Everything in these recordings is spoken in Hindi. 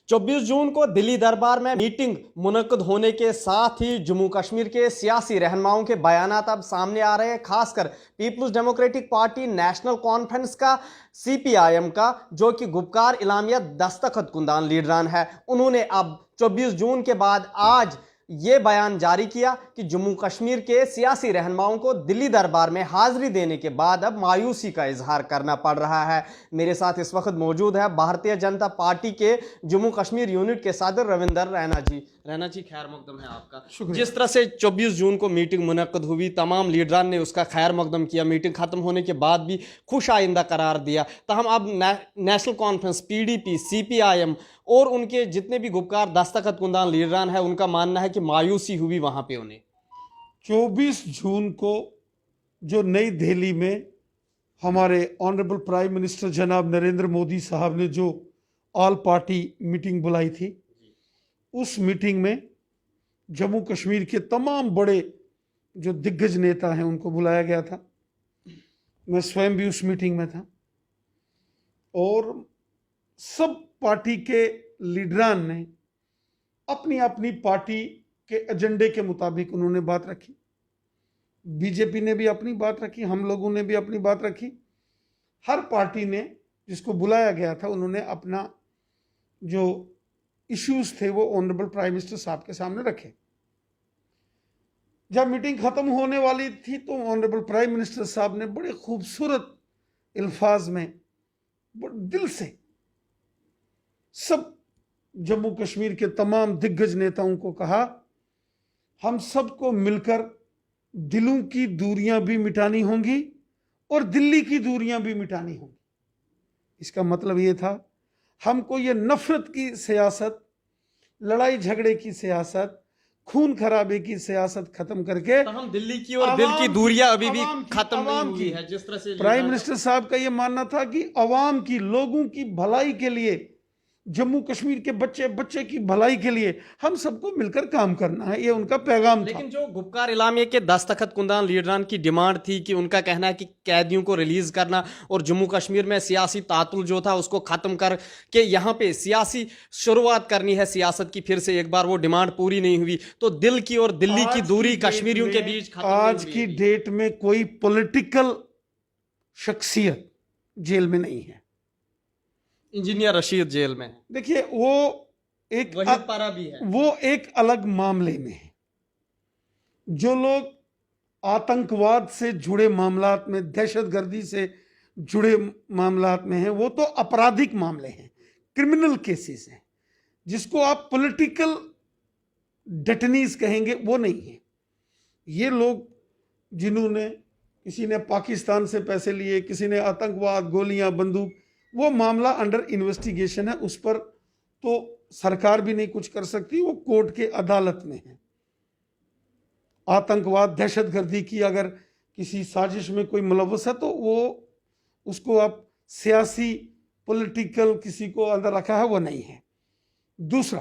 24 जून को दिल्ली दरबार में मीटिंग मुनक्कद होने के साथ ही जम्मू कश्मीर के सियासी रहनुमाओं के बयानात अब सामने आ रहे हैं। खासकर पीपल्स डेमोक्रेटिक पार्टी नेशनल कॉन्फ्रेंस का, सीपीआईएम का, जो कि गुपकार इलामिया दस्तखत कुंदान लीडरान है, उन्होंने अब 24 जून के बाद आज ये बयान जारी किया कि जम्मू कश्मीर के सियासी रहनुमाओं को दिल्ली दरबार में हाजिरी देने के बाद अब मायूसी का इजहार करना पड़ रहा है। मेरे साथ इस वक्त मौजूद है भारतीय जनता पार्टी के जम्मू कश्मीर यूनिट के सदर रविंदर रैना जी। रैना जी, खैर मकदम है आपका। जिस तरह से 24 जून को मीटिंग मुनक्कद हुई, तमाम लीडरान ने उसका खैर मकदम किया, मीटिंग खत्म होने के बाद भी खुश आइंदा करार दिया। तहम अब नेशनल कॉन्फ्रेंस, पीडीपी, सीपीआईएम और उनके जितने भी गुपकार दस्तखत कुंदान लीडरान है, उनका मानना है कि मायूसी हुई वहां पे उन्हें। 24 जून को जो नई दिल्ली में हमारे ऑनरेबल प्राइम मिनिस्टर जनाब नरेंद्र मोदी साहब ने जो ऑल पार्टी मीटिंग बुलाई थी, उस मीटिंग में जम्मू कश्मीर के तमाम बड़े जो दिग्गज नेता हैं उनको बुलाया गया था। मैं स्वयं भी उस मीटिंग में था और सब पार्टी के लीडरान ने अपनी अपनी पार्टी के एजेंडे के मुताबिक उन्होंने बात रखी। बीजेपी ने भी अपनी बात रखी, हम लोगों ने भी अपनी बात रखी। हर पार्टी ने जिसको बुलाया गया था उन्होंने अपना जो इश्यूज थे वो ऑनरेबल प्राइम मिनिस्टर साहब के सामने रखे। जब मीटिंग खत्म होने वाली थी तो ऑनरेबल प्राइम मिनिस्टर साहब ने बड़े खूबसूरत अल्फाज में दिल से सब जम्मू कश्मीर के तमाम दिग्गज नेताओं को कहा, हम सबको मिलकर दिलों की दूरियां भी मिटानी होंगी और दिल्ली की दूरियां भी मिटानी होंगी। इसका मतलब ये था, हमको ये नफरत की सियासत, लड़ाई झगड़े की सियासत, खून खराबे की सियासत खत्म करके तो हम दिल्ली की और दिल की दूरियां अभी भी खत्म नहीं हुई है। जिस तरह से प्राइम मिनिस्टर साहब का ये मानना था कि अवाम की, लोगों की भलाई के लिए, जम्मू कश्मीर के बच्चे बच्चे की भलाई के लिए हम सबको मिलकर काम करना है, ये उनका पैगाम था। लेकिन जो गुपकार इलामिया के दस्तखत कुंदान लीडरान की डिमांड थी कि उनका कहना है कि कैदियों को रिलीज करना और जम्मू कश्मीर में सियासी तातुल जो था उसको खत्म करके यहाँ पे सियासी शुरुआत करनी है सियासत की। फिर से एक बार वो डिमांड पूरी नहीं हुई तो दिल की और दिल्ली की दूरी कश्मीरियों के बीच खत्म आज की डेट में कोई पॉलिटिकल शख्सियत जेल में नहीं है। इंजीनियर रशीद जेल में, देखिए वो एक पारा भी है, वो एक अलग मामले में है। जो लोग आतंकवाद से जुड़े मामलात में, दहशतगर्दी से जुड़े मामलात में हैं, वो तो आपराधिक मामले हैं, क्रिमिनल केसेस हैं, जिसको आप पॉलिटिकल डेटनीज कहेंगे, वो नहीं है। ये लोग जिन्होंने, किसी ने पाकिस्तान से पैसे लिए, किसी ने आतंकवाद, गोलियां, बंदूक, वो मामला अंडर इन्वेस्टिगेशन है। उस पर तो सरकार भी नहीं कुछ कर सकती, वो कोर्ट के अदालत में है। आतंकवाद, दहशतगर्दी की अगर किसी साजिश में कोई मुलव्वस है तो वो, उसको आप सियासी, पॉलिटिकल किसी को अंदर रखा है, वो नहीं है। दूसरा,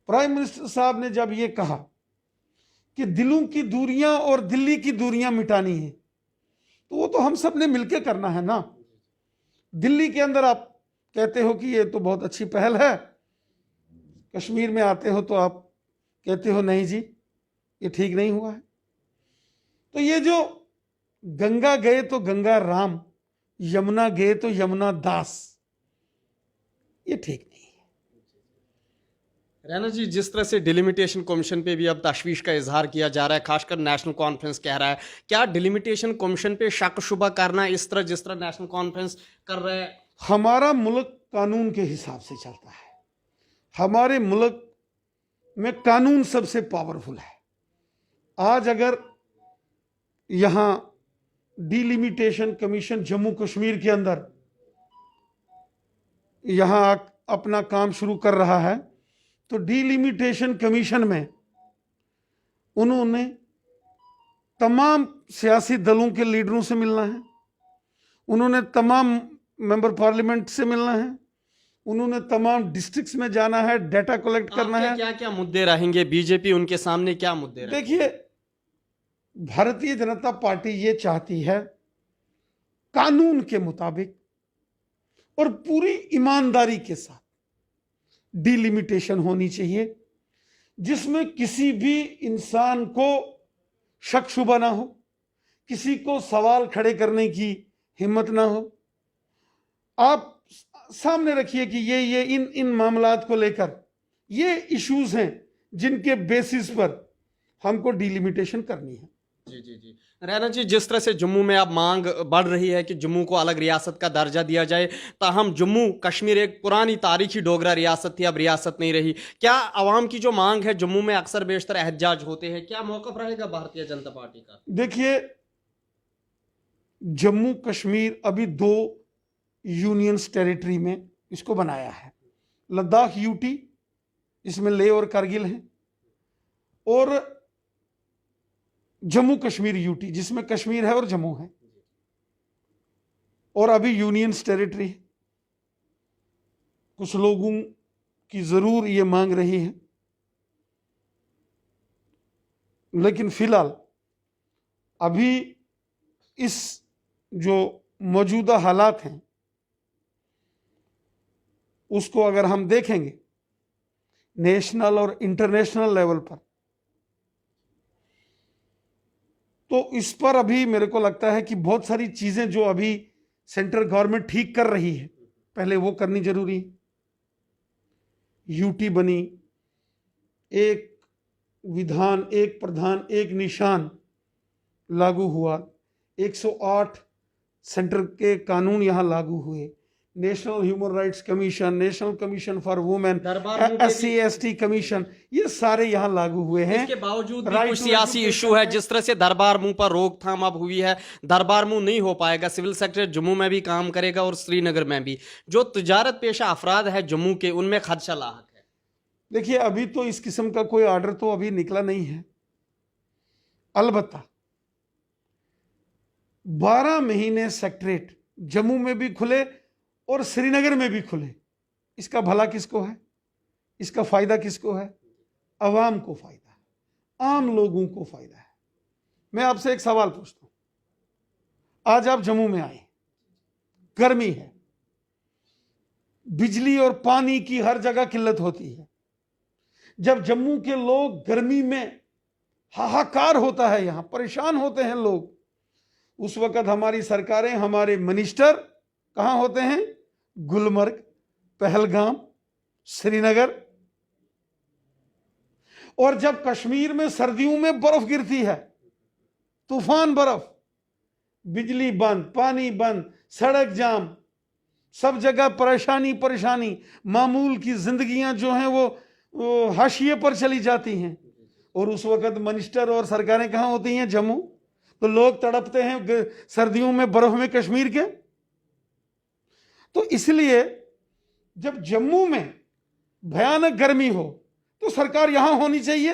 प्राइम मिनिस्टर साहब ने जब ये कहा कि दिलों की दूरियां और दिल्ली की दूरियां मिटानी है, तो वो तो हम सब ने मिलकर करना है ना। दिल्ली के अंदर आप कहते हो कि ये तो बहुत अच्छी पहल है, कश्मीर में आते हो तो आप कहते हो नहीं जी ये ठीक नहीं हुआ है। तो ये जो गंगा गए तो गंगा राम, यमुना गए तो यमुना दास, ये ठीक नहीं है। रैना जी, जिस तरह से डिलिमिटेशन कमीशन पे भी अब तशवीश का इजहार किया जा रहा है, खासकर नेशनल कॉन्फ्रेंस कह रहा है, क्या डिलिमिटेशन कमीशन पे शक शुबा करना इस तरह जिस तरह नेशनल कॉन्फ्रेंस कर रहा है? हमारा मुल्क कानून के हिसाब से चलता है। हमारे मुल्क में कानून सबसे पावरफुल है। आज अगर यहां डिलिमिटेशन कमीशन जम्मू कश्मीर के अंदर यहां अपना काम शुरू कर रहा है, तो डिलिमिटेशन कमीशन में उन्होंने तमाम सियासी दलों के लीडरों से मिलना है, उन्होंने तमाम मेंबर पार्लियामेंट से मिलना है, उन्होंने तमाम डिस्ट्रिक्ट्स में जाना है, डाटा कलेक्ट करना है। क्या क्या मुद्दे रहेंगे बीजेपी उनके सामने, क्या मुद्दे रहेंगे? देखिए, भारतीय जनता पार्टी ये चाहती है कानून के मुताबिक और पूरी ईमानदारी के साथ डिलिमिटेशन होनी चाहिए, जिसमें किसी भी इंसान को शक शुबा ना हो, किसी को सवाल खड़े करने की हिम्मत ना हो। आप सामने रखिए कि ये इन मामलात को लेकर ये इश्यूज हैं जिनके बेसिस पर हमको डिलिमिटेशन करनी है। जी जी जी रैना जी, जिस तरह से जम्मू में अब मांग बढ़ रही है कि जम्मू को अलग रियासत का दर्जा दिया जाए, ताहम जम्मू कश्मीर एक पुरानी तारीखी डोगरा रियासत थी, अब रियासत नहीं रही। क्या आवाम की जो मांग है, जम्मू में अक्सर बेशतर एहतजाज होते हैं, क्या मौक़िफ़ रहेगा भारतीय जनता पार्टी का? देखिए, जम्मू कश्मीर अभी 2 यूनियंस टेरिटरी में इसको बनाया है। लद्दाख यूटी, इसमें लेह और कारगिल हैं, और जम्मू कश्मीर यूटी जिसमें कश्मीर है और जम्मू है, और अभी यूनियंस टेरिटरी है। कुछ लोगों की जरूर ये मांग रही है, लेकिन फिलहाल अभी इस जो मौजूदा हालात हैं उसको अगर हम देखेंगे नेशनल और इंटरनेशनल लेवल पर, तो इस पर अभी मेरे को लगता है कि बहुत सारी चीजें जो अभी सेंट्रल गवर्नमेंट ठीक कर रही है, पहले वो करनी जरूरी है। यूटी बनी, एक विधान, एक प्रधान, एक निशान लागू हुआ, 108 सेंटर के कानून यहां लागू हुए, national human rights commission, national commission for women, SC ST commission, ये सारे यहाँ लागू हुए हैं। इसके बावजूद भी कुछ सियासी इशू है, जिस तरह से दरबार मुंह पर रोकथाम अब हुई है, दरबार मुंह नहीं हो पाएगा। सिविल सेक्रेटरी जम्मू में भी काम करेगा और श्रीनगर में भी। जो तिजारत पेशा अफराद है जम्मू के, उनमें खदशा लाहक है। देखिए, अभी तो इस किस्म का कोई ऑर्डर तो अभी निकला नहीं है। अलबत्ता 12 महीने सेक्रेटरेट जम्मू में भी खुले और श्रीनगर में भी खुले, इसका भला किसको है? इसका फायदा किसको है? अवाम को फायदा है, आम लोगों को फायदा है। मैं आपसे एक सवाल पूछता हूं, आज आप जम्मू में आए, गर्मी है, बिजली और पानी की हर जगह किल्लत होती है। जब जम्मू के लोग गर्मी में हाहाकार होता है, यहां परेशान होते हैं लोग, उस वक्त हमारी सरकारें, हमारे मिनिस्टर कहां होते हैं? गुलमर्ग, पहलगाम, श्रीनगर। और जब कश्मीर में सर्दियों में बर्फ गिरती है, तूफान बर्फ, बिजली बंद, पानी बंद, सड़क जाम, सब जगह परेशानी परेशानी, मामूल की जिंदगियां जो हैं वो हाशिए पर चली जाती हैं। और उस वक्त मिनिस्टर और सरकारें कहां होती हैं? जम्मू। तो लोग तड़पते हैं सर्दियों में बर्फ में कश्मीर के। तो इसलिए जब जम्मू में भयानक गर्मी हो तो सरकार यहां होनी चाहिए,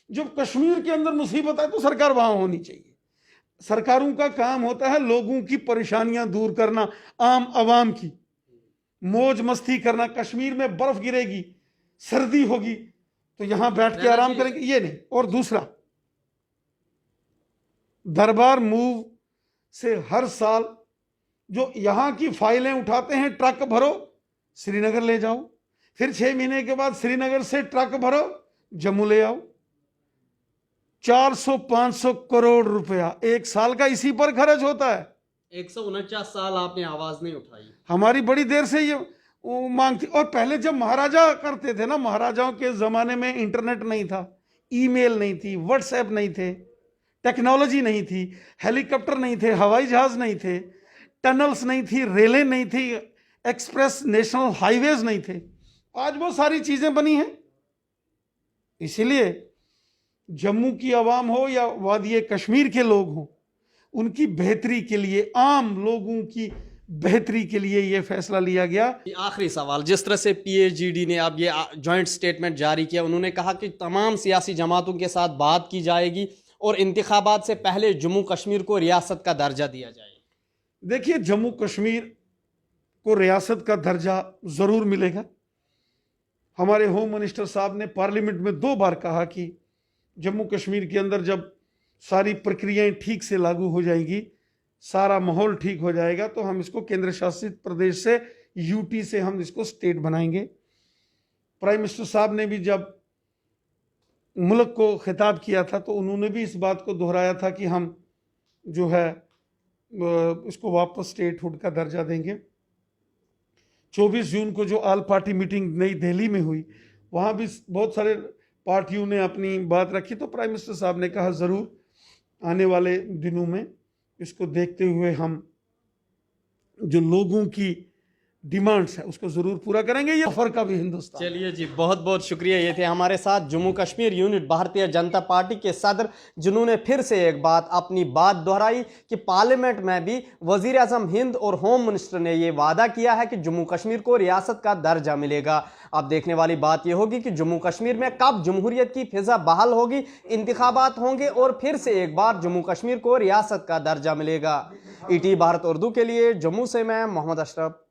जब कश्मीर के अंदर मुसीबत है तो सरकार वहां होनी चाहिए। सरकारों का काम होता है लोगों की परेशानियां दूर करना, आम आवाम की मौज मस्ती करना। कश्मीर में बर्फ गिरेगी, सर्दी होगी, तो यहां बैठ के आराम करेंगे, ये नहीं। और दूसरा, दरबार मूव से हर साल जो यहां की फाइलें उठाते हैं, ट्रक भरो श्रीनगर ले जाओ, फिर 6 महीने के बाद श्रीनगर से ट्रक भरो जम्मू ले आओ। 400-500 करोड़ रुपया एक साल का इसी पर खर्च होता है। 149 साल आपने आवाज नहीं उठाई। हमारी बड़ी देर से ये मांग थी। और पहले जब महाराजा करते थे ना, महाराजाओं के जमाने में इंटरनेट नहीं था, ईमेल नहीं थी, व्हाट्सएप नहीं थे, टेक्नोलॉजी नहीं थी, हेलीकॉप्टर नहीं थे, हवाई जहाज नहीं थे, टनल्स नहीं थी, रेलें नहीं थी, एक्सप्रेस नेशनल हाईवेज नहीं थे। आज वो सारी चीजें बनी हैं। इसीलिए जम्मू की आवाम हो या वादी कश्मीर के लोग हों, उनकी बेहतरी के लिए, आम लोगों की बेहतरी के लिए ये फैसला लिया गया। आखिरी सवाल, जिस तरह से PAGD ने अब ये जॉइंट स्टेटमेंट जारी किया, उन्होंने कहा कि तमाम सियासी जमातों के साथ बात की जाएगी और इंतखाबात से पहले जम्मू कश्मीर को रियासत का दर्जा दिया जाएगा। देखिए, जम्मू कश्मीर को रियासत का दर्जा जरूर मिलेगा। हमारे होम मिनिस्टर साहब ने पार्लियामेंट में 2 बार कहा कि जम्मू कश्मीर के अंदर जब सारी प्रक्रियाएं ठीक से लागू हो जाएंगी, सारा माहौल ठीक हो जाएगा, तो हम इसको केंद्र शासित प्रदेश से, यूटी से हम इसको स्टेट बनाएंगे। प्राइम मिनिस्टर साहब ने भी जब मुल्क को खिताब किया था तो उन्होंने भी इस बात को दोहराया था कि हम जो है इसको वापस स्टेटहुड का दर्जा देंगे। 24 जून को जो ऑल पार्टी मीटिंग नई दिल्ली में हुई, वहाँ भी बहुत सारे पार्टियों ने अपनी बात रखी, तो प्राइम मिनिस्टर साहब ने कहा ज़रूर आने वाले दिनों में इसको देखते हुए हम जो लोगों की डिमांड्स है उसको ज़रूर पूरा करेंगे। ये ऑफर का भी हिंदुस्तान। चलिए जी, बहुत बहुत शुक्रिया। ये थे हमारे साथ जम्मू कश्मीर यूनिट भारतीय जनता पार्टी के सदर, जिन्होंने फिर से एक बात अपनी बात दोहराई कि पार्लियामेंट में भी वजीर आजम हिंद और होम मिनिस्टर ने ये वादा किया है कि जम्मू कश्मीर को रियासत का दर्जा मिलेगा। अब देखने वाली बात यह होगी कि जम्मू कश्मीर में कब जमहूरियत की फिजा बहाल होगी, इंतखाबात होंगे और फिर से एक बार जम्मू कश्मीर को रियासत का दर्जा मिलेगा। ईटी भारत उर्दू के लिए जम्मू से मैं मोहम्मद अशरफ।